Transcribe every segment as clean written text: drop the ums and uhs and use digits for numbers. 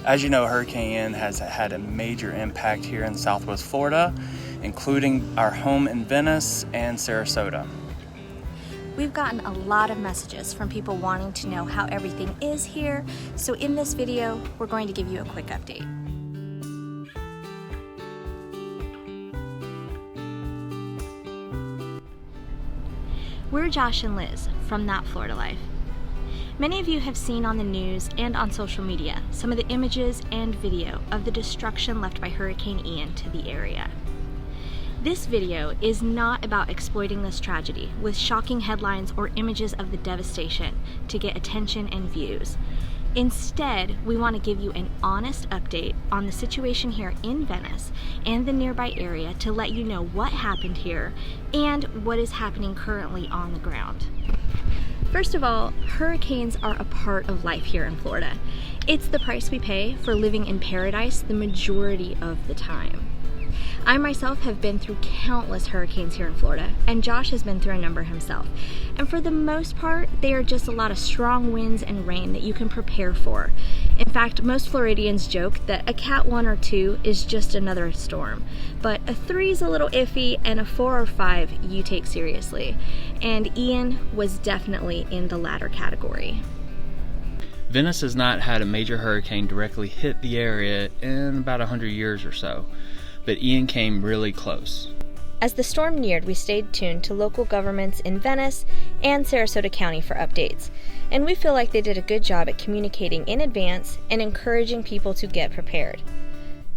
As you know, Hurricane Ian has had a major impact here in Southwest Florida, including our home in Venice and Sarasota. We've gotten a lot of messages from people wanting to know how everything is here, so in this video, we're going to give you a quick update. We're Josh and Liz from That Florida Life. Many of you have seen on the news and on social media some of the images and video of the destruction left by Hurricane Ian to the area. This video is not about exploiting this tragedy with shocking headlines or images of the devastation to get attention and views. Instead, we want to give you an honest update on the situation here in Venice and the nearby area to let you know what happened here and what is happening currently on the ground. First of all, hurricanes are a part of life here in Florida. It's the price we pay for living in paradise the majority of the time. I myself have been through countless hurricanes here in Florida, and Josh has been through a number himself. And for the most part, they are just a lot of strong winds and rain that you can prepare for. In fact, most Floridians joke that a Cat 1 or 2 is just another storm, but a 3 is a little iffy, and a 4 or 5 you take seriously. And Ian was definitely in the latter category. Venice has not had a major hurricane directly hit the area in about 100 years or so, but Ian came really close. As the storm neared, we stayed tuned to local governments in Venice and Sarasota County for updates, and we feel like they did a good job at communicating in advance and encouraging people to get prepared.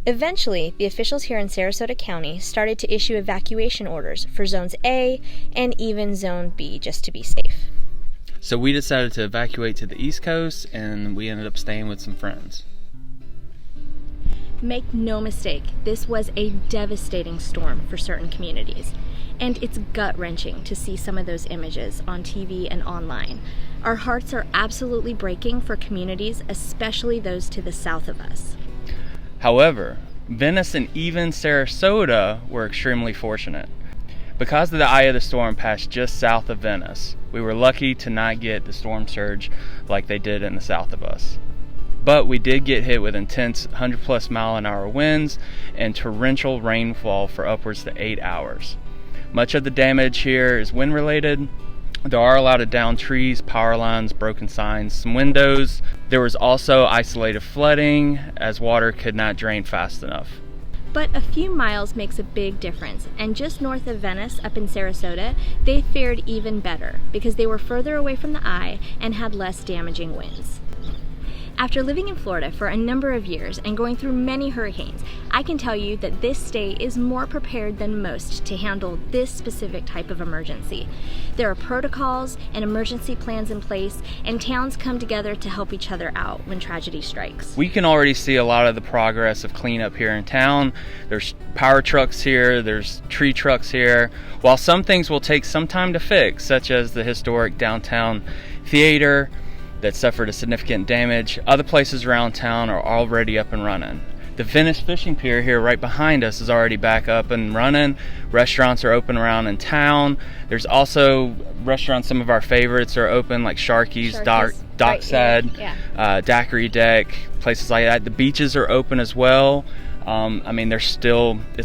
Eventually, the officials here in Sarasota County started to issue evacuation orders for Zones A and even Zone B just to be safe. So we decided to evacuate to the East Coast, and we ended up staying with some friends. Make no mistake, this was a devastating storm for certain communities, and it's gut-wrenching to see some of those images on TV and online. Our hearts are absolutely breaking for communities, especially those to the south of us. However, Venice and even Sarasota were extremely fortunate. Because of the eye of the storm passed just south of Venice, we were lucky to not get the storm surge like they did in the south of us. But we did get hit with intense 100+ mile-an-hour winds and torrential rainfall for upwards to 8 hours. Much of the damage here is wind-related. There are a lot of downed trees, power lines, broken signs, some windows. There was also isolated flooding as water could not drain fast enough. But a few miles makes a big difference, and just north of Venice, up in Sarasota, they fared even better because they were further away from the eye and had less damaging winds. After living in Florida for a number of years and going through many hurricanes, I can tell you that this state is more prepared than most to handle this specific type of emergency. There are protocols and emergency plans in place, and towns come together to help each other out when tragedy strikes. We can already see a lot of the progress of cleanup here in town. There's power trucks here, there's tree trucks here. While some things will take some time to fix, such as the historic downtown theater that suffered a significant damage, other places around town are already up and running. The Venice fishing pier here right behind us is already back up and running. Restaurants are open around in town. There's also restaurants, some of our favorites are open, like Sharky's, Dockside, Daiquiri Deck, places like that. The beaches are open as well. It's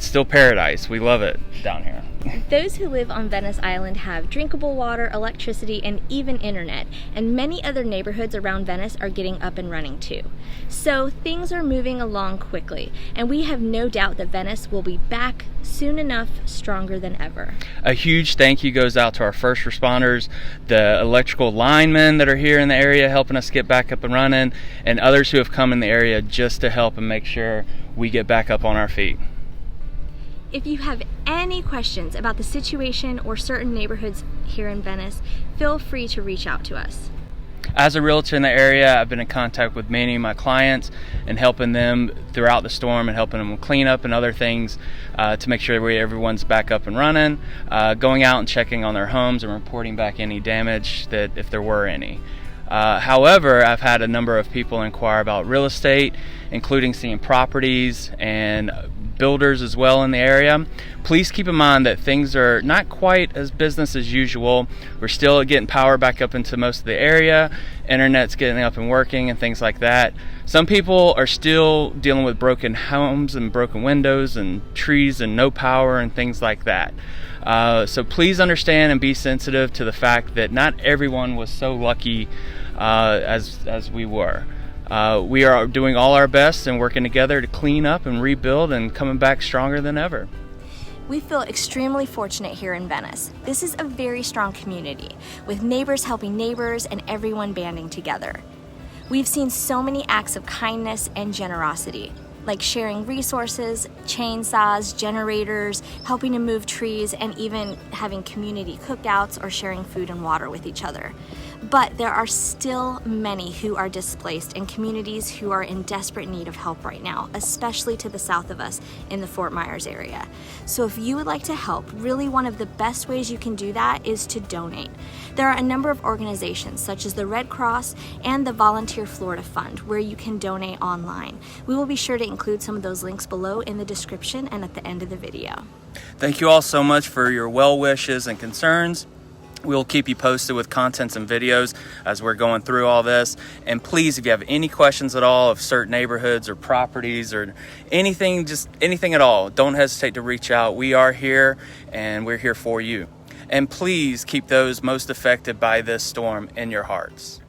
still paradise. We love it down here. Those who live on Venice Island have drinkable water, electricity, and even internet, and many other neighborhoods around Venice are getting up and running too. So things are moving along quickly, and we have no doubt that Venice will be back soon enough, stronger than ever. A huge thank you goes out to our first responders, the electrical linemen that are here in the area helping us get back up and running, and others who have come in the area just to help and make sure we get back up on our feet. If you have any questions about the situation or certain neighborhoods here in Venice, feel free to reach out to us. As a realtor in the area, I've been in contact with many of my clients and helping them throughout the storm and helping them with cleanup and other things to make sure everyone's back up and running, going out and checking on their homes and reporting back any damage that if there were any. However, I've had a number of people inquire about real estate, including seeing properties and builders as well in the area. Please keep in mind that things are not quite as business as usual. We're still getting power back up into most of the area. Internet's getting up and working and things like that. Some people are still dealing with broken homes and broken windows and trees and no power and things like that. So please understand and be sensitive to the fact that not everyone was so lucky as we were. We are doing all our best and working together to clean up and rebuild and coming back stronger than ever. We feel extremely fortunate here in Venice. This is a very strong community, with neighbors helping neighbors and everyone banding together. We've seen so many acts of kindness and generosity, like sharing resources, chainsaws, generators, helping to move trees, and even having community cookouts or sharing food and water with each other. But there are still many who are displaced and communities who are in desperate need of help right now, especially to the south of us in the Fort Myers area. So if you would like to help, really one of the best ways you can do that is to donate. There are a number of organizations such as the Red Cross and the Volunteer Florida Fund where you can donate online. We will be sure to include some of those links below in the description and at the end of the video. Thank you all so much for your well wishes and concerns. We'll keep you posted with contents and videos as we're going through all this. And please, if you have any questions at all of certain neighborhoods or properties or anything, just anything at all, don't hesitate to reach out. We are here and we're here for you. And please keep those most affected by this storm in your hearts.